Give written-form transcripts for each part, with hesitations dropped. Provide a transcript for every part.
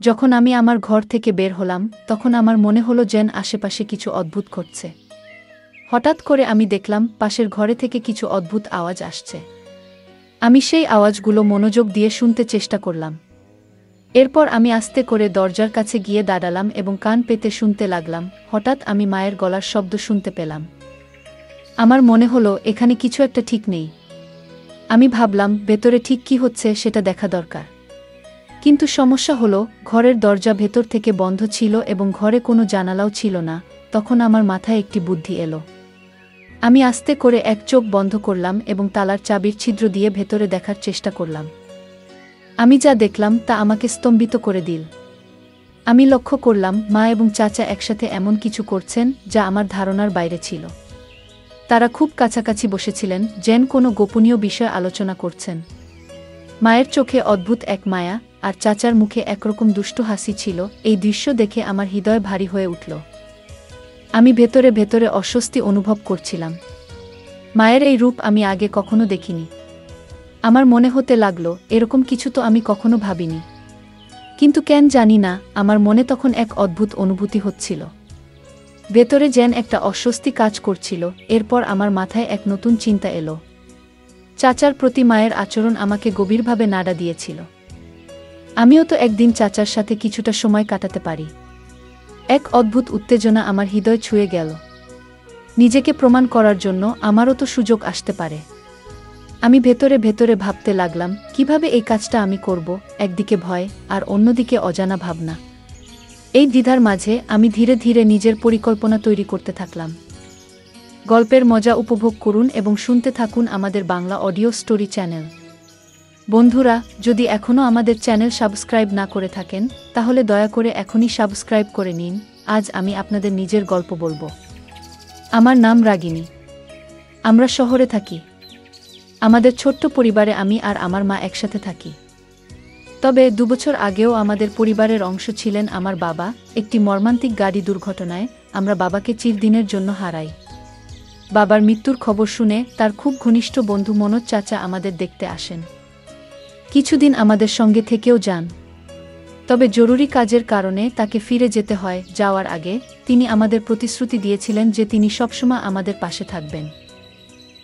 যখন আমি আমার ঘর থেকে বের হলাম তখন আমার মনে হলো যেন আশেপাশে কিছু অদ্ভুত ঘটছে। হঠাৎ করে আমি দেখলাম পাশের ঘরে থেকে কিছু অদ্ভুত আওয়াজ আসছে। আমি সেই আওয়াজগুলো মনোযোগ দিয়ে শুনতে চেষ্টা করলাম। এরপর আমি আস্তে করে দরজার কাছে গিয়ে দাঁড়ালাম এবং কান পেতে শুনতে লাগলাম। হঠাৎ আমি মায়ের গলার শব্দ শুনতে পেলাম। আমার মনে হলো এখানে কিছু একটা ঠিক নেই। আমি ভাবলাম ভেতরে ঠিক কি হচ্ছে সেটা দেখা দরকার। কিন্তু সমস্যা হলো ঘরের দরজা ভেতর থেকে বন্ধ ছিল এবং ঘরে কোনো জানালাও ছিল না। তখন আমার মাথায় একটি বুদ্ধি এলো। আমি আস্তে করে এক চোখ বন্ধ করলাম এবং তালার চাবির ছিদ্র দিয়ে ভেতরে দেখার চেষ্টা করলাম। আমি যা দেখলাম তা আমাকে স্তম্ভিত করে দিল। আমি লক্ষ্য করলাম মা এবং চাচা একসাথে এমন কিছু করছেন যা আমার ধারণার বাইরে ছিল। তারা খুব কাছাকাছি বসেছিলেন, যেন কোনো গোপনীয় বিষয় আলোচনা করছেন। মায়ের চোখে অদ্ভুত এক মায়া আর চাচার মুখে একরকম দুষ্টু হাসি ছিল। এই দৃশ্য দেখে আমার হৃদয় ভারী হয়ে উঠল। আমি ভেতরে ভেতরে অস্বস্তি অনুভব করছিলাম। মায়ের এই রূপ আমি আগে কখনো দেখিনি। আমার মনে হতে লাগলো এরকম কিছু তো আমি কখনো ভাবিনি। কিন্তু কেন জানি না, আমার মনে তখন এক অদ্ভুত অনুভূতি হচ্ছিল। ভেতরে যেন একটা অস্বস্তি কাজ করছিল। এরপর আমার মাথায় এক নতুন চিন্তা এলো। চাচার প্রতি মায়ের আচরণ আমাকে গভীরভাবে নাড়া দিয়েছিল। আমিও তো একদিন চাচার সাথে কিছুটা সময় কাটাতে পারি। এক অদ্ভুত উত্তেজনা আমার হৃদয় ছুঁয়ে গেল। নিজেকে প্রমাণ করার জন্য আমারও তো সুযোগ আসতে পারে। আমি ভেতরে ভেতরে ভাবতে লাগলাম কিভাবে এই কাজটা আমি করব। একদিকে ভয় আর অন্যদিকে অজানা ভাবনা। এই দ্বিধার মাঝে আমি ধীরে ধীরে নিজের পরিকল্পনা তৈরি করতে থাকলাম। গল্পের মজা উপভোগ করুন এবং শুনতে থাকুন আমাদের বাংলা অডিও স্টোরি চ্যানেল। বন্ধুরা, যদি এখনও আমাদের চ্যানেল সাবস্ক্রাইব না করে থাকেন তাহলে দয়া করে এখনই সাবস্ক্রাইব করে নিন। আজ আমি আপনাদের নিজের গল্প বলবো। আমার নাম রাগিনী। আমরা শহরে থাকি। আমাদের ছোট্ট পরিবারে আমি আর আমার মা একসাথে থাকি। তবে 2 বছর আগেও আমাদের পরিবারের অংশ ছিলেন আমার বাবা। একটি মর্মান্তিক গাড়ি দুর্ঘটনায় আমরা বাবাকে চিরদিনের জন্য হারাই। বাবার মৃত্যুর খবর শুনে তার খুব ঘনিষ্ঠ বন্ধু মনোজ চাচা আমাদের দেখতে আসেন। কিছুদিন আমাদের সঙ্গে থেকেও যান। তবে জরুরি কাজের কারণে তাকে ফিরে যেতে হয়। যাওয়ার আগে তিনি আমাদের প্রতিশ্রুতি দিয়েছিলেন যে তিনি সবসময় আমাদের পাশে থাকবেন।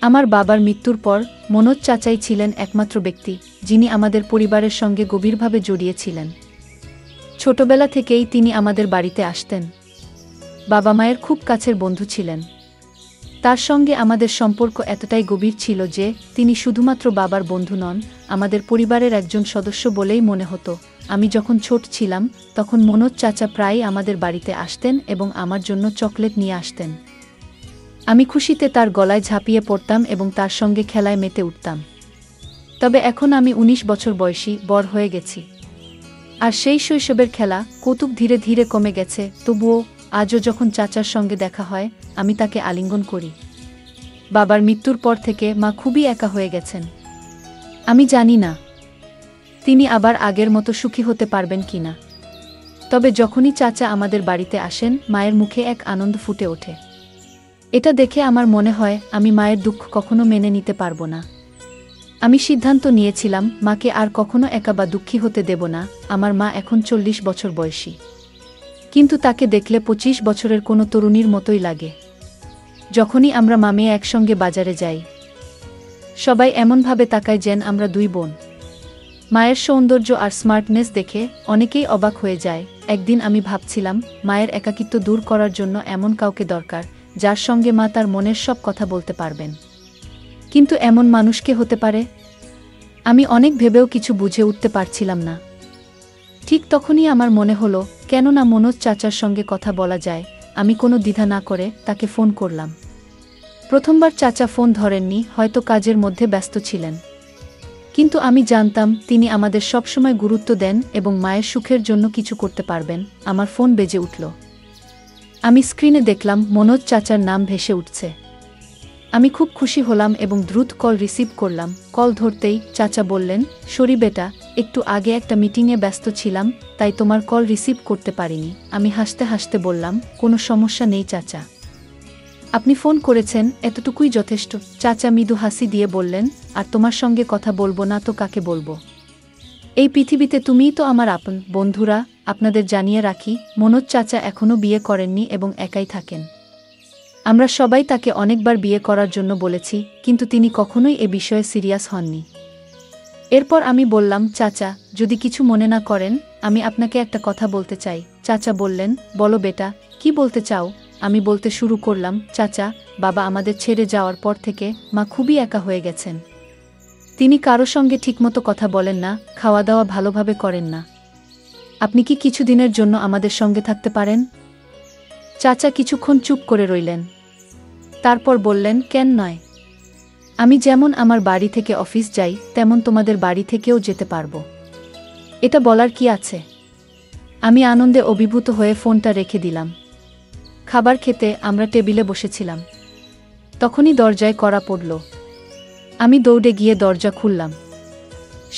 আমার বাবার মৃত্যুর পর মনোজ চাচাই ছিলেন একমাত্র ব্যক্তি যিনি আমাদের পরিবারের সঙ্গে গভীরভাবে জড়িয়েছিলেন। ছোটবেলা থেকেই তিনি আমাদের বাড়িতে আসতেন। বাবা মায়ের খুব কাছের বন্ধু ছিলেন। তার সঙ্গে আমাদের সম্পর্ক এতটাই গভীর ছিল যে তিনি শুধুমাত্র বাবার বন্ধু নন, আমাদের পরিবারের একজন সদস্য বলেই মনে হতো। আমি যখন ছোট ছিলাম তখন মনোজ চাচা প্রায়ই আমাদের বাড়িতে আসতেন এবং আমার জন্য চকলেট নিয়ে আসতেন। আমি খুশিতে তার গলায় ঝাঁপিয়ে পড়তাম এবং তার সঙ্গে খেলায় মেতে উঠতাম। তবে এখন আমি 19 বছর বয়সী, বড় হয়ে গেছি। আর সেই শৈশবের খেলা কৌতুক ধীরে ধীরে কমে গেছে। তবুও আজও যখন চাচার সঙ্গে দেখা হয় আমি তাকে আলিঙ্গন করি। বাবার মৃত্যুর পর থেকে মা খুবই একা হয়ে গেছেন। আমি জানি না তিনি আবার আগের মতো সুখী হতে পারবেন কিনা। তবে যখনই চাচা আমাদের বাড়িতে আসেন মায়ের মুখে এক আনন্দ ফুটে ওঠে। এটা দেখে আমার মনে হয় আমি মায়ের দুঃখ কখনো মেনে নিতে পারবো না। আমি সিদ্ধান্ত নিয়েছিলাম মাকে আর কখনো একা বা দুঃখী হতে দেব না। আমার মা এখন 40 বছর বয়সী, কিন্তু তাকে দেখলে 25 বছরের কোনো তরুণীর মতোই লাগে। যখনই আমরা মা মেয়ে একসঙ্গে বাজারে যাই সবাই এমনভাবে তাকায় যেন আমরা 2 বোন। মায়ের সৌন্দর্য আর স্মার্টনেস দেখে অনেকেই অবাক হয়ে যায়। একদিন আমি ভাবছিলাম মায়ের একাকিত্ব দূর করার জন্য এমন কাউকে দরকার যার সঙ্গে মা তার মনের সব কথা বলতে পারবেন। কিন্তু এমন মানুষ কে হতে পারে? আমি অনেক ভেবেও কিছু বুঝে উঠতে পারছিলাম না। ঠিক তখনই আমার মনে হলো কেন না মনোজ চাচার সঙ্গে কথা বলা যায়। আমি কোনো দ্বিধা না করে তাকে ফোন করলাম। প্রথমবার চাচা ফোন ধরেননি, হয়তো কাজের মধ্যে ব্যস্ত ছিলেন। কিন্তু আমি জানতাম তিনি আমাদের সবসময় গুরুত্ব দেন এবং মায়ের সুখের জন্য কিছু করতে পারবেন। আমার ফোন বেজে উঠল। আমি স্ক্রিনে দেখলাম মনোজ চাচার নাম ভেসে উঠছে। আমি খুব খুশি হলাম এবং দ্রুত কল রিসিভ করলাম। কল ধরতেই চাচা বললেন, সরি বেটা, একটু আগে একটা মিটিংয়ে ব্যস্ত ছিলাম তাই তোমার কল রিসিভ করতে পারিনি। আমি হাসতে হাসতে বললাম, কোনো সমস্যা নেই চাচা, আপনি ফোন করেছেন এতটুকুই যথেষ্ট। চাচা মৃদু হাসি দিয়ে বললেন, আর তোমার সঙ্গে কথা বলবো না তো কাকে বলবো? এই পৃথিবীতে তুমিই তো আমার আপন। বন্ধুরা, আপনাদের জানিয়ে রাখি, মনোজ চাচা এখনও বিয়ে করেননি এবং একাই থাকেন। আমরা সবাই তাকে অনেকবার বিয়ে করার জন্য বলেছি, কিন্তু তিনি কখনোই এ বিষয়ে সিরিয়াস হননি। এরপর আমি বললাম, চাচা, যদি কিছু মনে না করেন, আমি আপনাকে একটা কথা বলতে চাই। চাচা বললেন, বলো বেটা, কি বলতে চাও? আমি বলতে শুরু করলাম, চাচা, বাবা আমাদের ছেড়ে যাওয়ার পর থেকে মা খুবই একা হয়ে গেছেন। তিনি কারো সঙ্গে ঠিকমতো কথা বলেন না, খাওয়া দাওয়া ভালোভাবে করেন না। আপনি কি কিছুদিনের জন্য আমাদের সঙ্গে থাকতে পারেন? চাচা কিছুক্ষণ চুপ করে রইলেন। তারপর বললেন, কেন নয়? আমি যেমন আমার বাড়ি থেকে অফিস যাই, তেমন তোমাদের বাড়ি থেকেও যেতে পারবো। এটা বলার কি আছে? আমি আনন্দে অভিভূত হয়ে ফোনটা রেখে দিলাম। খাবার খেতে আমরা টেবিলে বসেছিলাম। তখনই দরজায় কড়া পড়ল। আমি দৌড়ে গিয়ে দরজা খুললাম।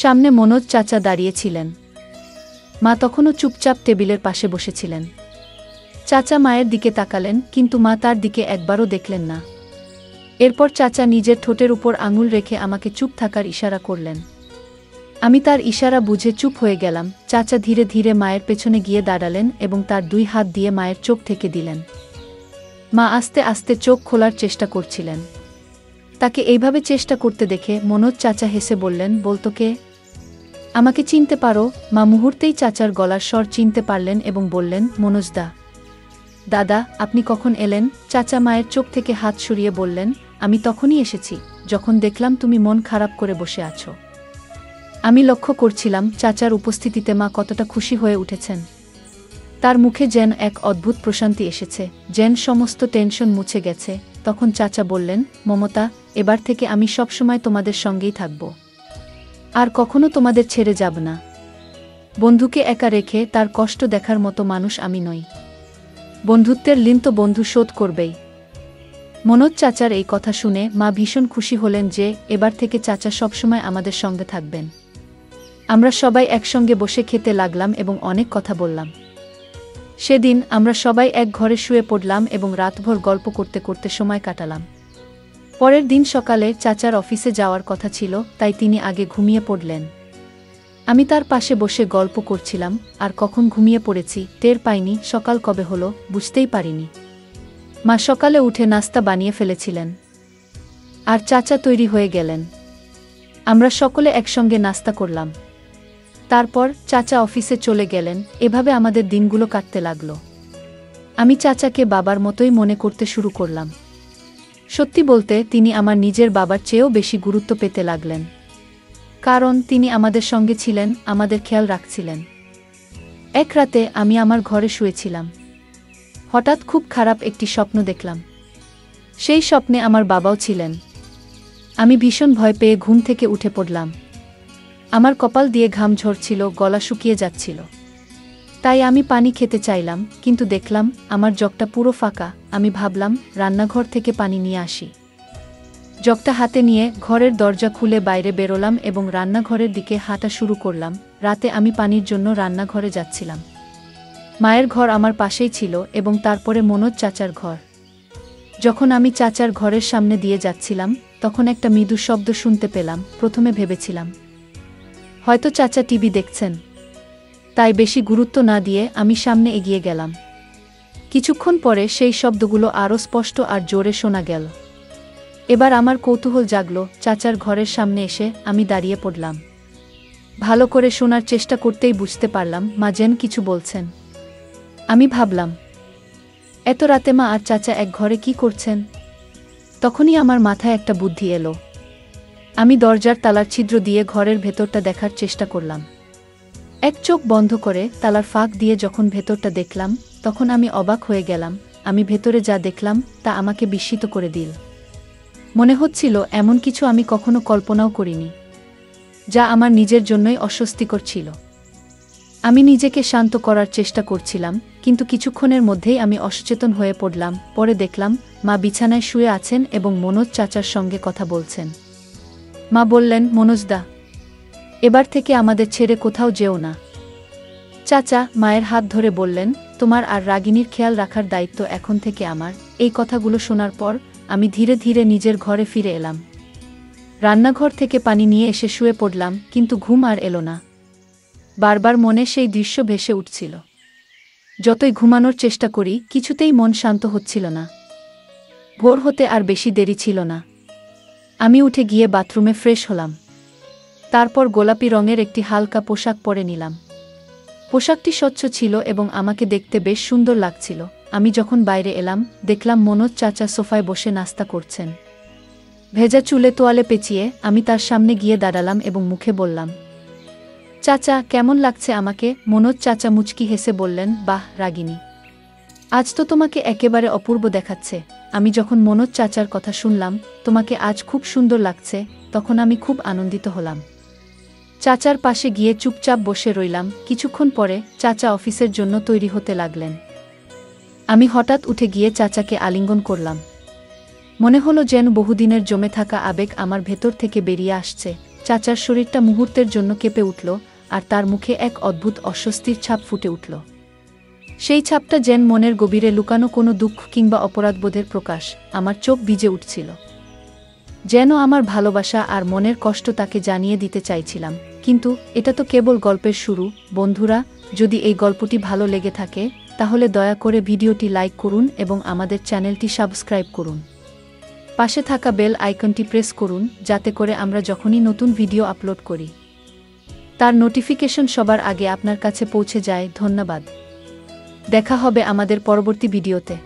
সামনে মনোজ চাচা দাঁড়িয়েছিলেন। মা তখনও চুপচাপ টেবিলের পাশে বসেছিলেন। চাচা মায়ের দিকে তাকালেন, কিন্তু মা তার দিকে একবারও দেখলেন না। এরপর চাচা নিজের ঠোঁটের উপর আঙুল রেখে আমাকে চুপ থাকার ইশারা করলেন। আমি তার ইশারা বুঝে চুপ হয়ে গেলাম। চাচা ধীরে ধীরে মায়ের পেছনে গিয়ে দাঁড়ালেন এবং তার 2 হাত দিয়ে মায়ের চোখ ঢেকে দিলেন। মা আস্তে আস্তে চোখ খোলার চেষ্টা করছিলেন। তাকে এইভাবে চেষ্টা করতে দেখে মনোজ চাচা হেসে বললেন, বলতো কে? আমাকে চিনতে পারো? মা মুহূর্তেই চাচার গলার স্বর চিনতে পারলেন এবং বললেন, মনোজদা। দাদা, আপনি কখন এলেন? চাচা মায়ের চোখ থেকে হাত সরিয়ে বললেন, আমি তখনই এসেছি যখন দেখলাম তুমি মন খারাপ করে বসে আছো। আমি লক্ষ্য করছিলাম চাচার উপস্থিতিতে মা কতটা খুশি হয়ে উঠেছেন। তার মুখে যেন এক অদ্ভুত প্রশান্তি এসেছে, যেন সমস্ত টেনশন মুছে গেছে। তখন চাচা বললেন, মমতা, এবার থেকে আমি সবসময় তোমাদের সঙ্গেই থাকব, আর কখনো তোমাদের ছেড়ে যাব না। বন্ধুকে একা রেখে তার কষ্ট দেখার মতো মানুষ আমি নই। বন্ধুত্বের ঋণ তো বন্ধু শোধ করবেই। মনোজ চাচার এই কথা শুনে মা ভীষণ খুশি হলেন যে এবার থেকে চাচা সবসময় আমাদের সঙ্গে থাকবেন। আমরা সবাই একসঙ্গে বসে খেতে লাগলাম এবং অনেক কথা বললাম। সেদিন আমরা সবাই এক ঘরে শুয়ে পড়লাম এবং রাতভর গল্প করতে করতে সময় কাটালাম। পরের দিন সকালে চাচার অফিসে যাওয়ার কথা ছিল, তাই তিনি আগে ঘুমিয়ে পড়লেন। আমি তার পাশে বসে গল্প করছিলাম, আর কখন ঘুমিয়ে পড়েছি টের পাইনি। সকাল কবে হলো বুঝতেই পারিনি। মা সকালে উঠে নাস্তা বানিয়ে ফেলেছিলেন, আর চাচা তৈরি হয়ে গেলেন। আমরা সকলে একসঙ্গে নাস্তা করলাম। তারপর চাচা অফিসে চলে গেলেন। এভাবে আমাদের দিনগুলো কাটতে লাগলো। আমি চাচাকে বাবার মতোই মনে করতে শুরু করলাম। সত্যি বলতে তিনি আমার নিজের বাবার চেয়েও বেশি গুরুত্ব পেতে লাগলেন, কারণ তিনি আমাদের সঙ্গে ছিলেন, আমাদের খেয়াল রাখছিলেন। এক রাতে আমি আমার ঘরে শুয়েছিলাম। হঠাৎ খুব খারাপ একটি স্বপ্ন দেখলাম। সেই স্বপ্নে আমার বাবাও ছিলেন। আমি ভীষণ ভয় পেয়ে ঘুম থেকে উঠে পড়লাম। আমার কপাল দিয়ে ঘাম ঝরছিল, গলা শুকিয়ে যাচ্ছিল। তাই আমি পানি খেতে চাইলাম, কিন্তু দেখলাম আমার জগটা পুরো ফাঁকা। আমি ভাবলাম রান্নাঘর থেকে পানি নিয়ে আসি। জগটা হাতে নিয়ে ঘরের দরজা খুলে বাইরে বেরোলাম এবং রান্নাঘরের দিকে হাঁটা শুরু করলাম। রাতে আমি পানির জন্য রান্নাঘরে যাচ্ছিলাম। মায়ের ঘর আমার পাশেই ছিল এবং তারপরে মনোজ চাচার ঘর। যখন আমি চাচার ঘরের সামনে দিয়ে যাচ্ছিলাম, তখন একটা মৃদু শব্দ শুনতে পেলাম। প্রথমে ভেবেছিলাম হয়তো চাচা টিভি দেখছেন, তাই বেশি গুরুত্ব না দিয়ে আমি সামনে এগিয়ে গেলাম। কিছুক্ষণ পরে সেই শব্দগুলো আরও স্পষ্ট আর জোরে শোনা গেল। এবার আমার কৌতূহল জাগল। চাচার ঘরের সামনে এসে আমি দাঁড়িয়ে পড়লাম। ভালো করে শোনার চেষ্টা করতেই বুঝতে পারলাম মা যেন কিছু বলছেন। আমি ভাবলাম, এত রাতে মা আর চাচা এক ঘরে কি করছেন? তখনই আমার মাথায় একটা বুদ্ধি এলো। আমি দরজার তালার ছিদ্র দিয়ে ঘরের ভেতরটা দেখার চেষ্টা করলাম। এক চোখ বন্ধ করে তালার ফাঁক দিয়ে যখন ভেতরটা দেখলাম, তখন আমি অবাক হয়ে গেলাম। আমি ভেতরে যা দেখলাম তা আমাকে বিস্মিত করে দিল। মনে হচ্ছিল এমন কিছু আমি কখনো কল্পনাও করিনি, যা আমার নিজের জন্যই অস্বস্তিকর ছিল। আমি নিজেকে শান্ত করার চেষ্টা করছিলাম, কিন্তু কিছুক্ষণের মধ্যেই আমি অসচেতন হয়ে পড়লাম। পরে দেখলাম মা বিছানায় শুয়ে আছেন এবং মনোজ চাচার সঙ্গে কথা বলছেন। মা বললেন, মনোজদা, এবার থেকে আমাদের ছেড়ে কোথাও যেও না। চাচা মায়ের হাত ধরে বললেন, তোমার আর রাগিনীর খেয়াল রাখার দায়িত্ব এখন থেকে আমার। এই কথাগুলো শোনার পর আমি ধীরে ধীরে নিজের ঘরে ফিরে এলাম। রান্নাঘর থেকে পানি নিয়ে এসে শুয়ে পড়লাম, কিন্তু ঘুম আর এলো না। বারবার মনে সেই দৃশ্য ভেসে উঠছিল। যতই ঘুমানোর চেষ্টা করি কিছুতেই মন শান্ত হচ্ছিল না। ভোর হতে আর বেশি দেরি ছিল না। আমি উঠে গিয়ে বাথরুমে ফ্রেশ হলাম। তারপর গোলাপি রঙের একটি হালকা পোশাক পরে নিলাম। পোশাকটি স্বচ্ছ ছিল এবং আমাকে দেখতে বেশ সুন্দর লাগছিল। আমি যখন বাইরে এলাম দেখলাম মনোজ চাচা সোফায় বসে নাস্তা করছেন। ভেজা চুলে তোয়ালে পেঁচিয়ে আমি তার সামনে গিয়ে দাঁড়ালাম এবং মুখে বললাম, চাচা কেমন লাগছে আমাকে? মনোজ চাচা মুচকি হেসে বললেন, বাহ রাগিনী, আজ তো তোমাকে একেবারে অপূর্ব দেখাচ্ছে। আমি যখন মনোজ চাচার কথা শুনলাম তোমাকে আজ খুব সুন্দর লাগছে, তখন আমি খুব আনন্দিত হলাম। চাচার পাশে গিয়ে চুপচাপ বসে রইলাম। কিছুক্ষণ পরে চাচা অফিসের জন্য তৈরি হতে লাগলেন। আমি হঠাৎ উঠে গিয়ে চাচাকে আলিঙ্গন করলাম। মনে হলো যেন বহুদিনের জমে থাকা আবেগ আমার ভেতর থেকে বেরিয়ে আসছে। চাচার শরীরটা মুহূর্তের জন্য কেঁপে উঠল, আর তার মুখে এক অদ্ভুত অস্বস্তির ছাপ ফুটে উঠল। সেই ছাপটা যেন মনের গভীরে লুকানো কোনো দুঃখ কিংবা অপরাধবোধের প্রকাশ। আমার চোখ ভিজে উঠছিল, যেন আমার ভালোবাসা আর মনের কষ্ট তাকে জানিয়ে দিতে চাইছিলাম। কিন্তু এটা তো কেবল গল্পের শুরু। বন্ধুরা, যদি এই গল্পটি ভালো লেগে থাকে তাহলে দয়া করে ভিডিওটি লাইক করুন এবং আমাদের চ্যানেলটি সাবস্ক্রাইব করুন। পাশে থাকা বেল আইকনটি প্রেস করুন যাতে করে আমরা যখনই নতুন ভিডিও আপলোড করি তার নোটিফিকেশন সবার আগে আপনার কাছে পৌঁছে যায়। ধন্যবাদ। দেখা হবে আমাদের পরবর্তী ভিডিওতে।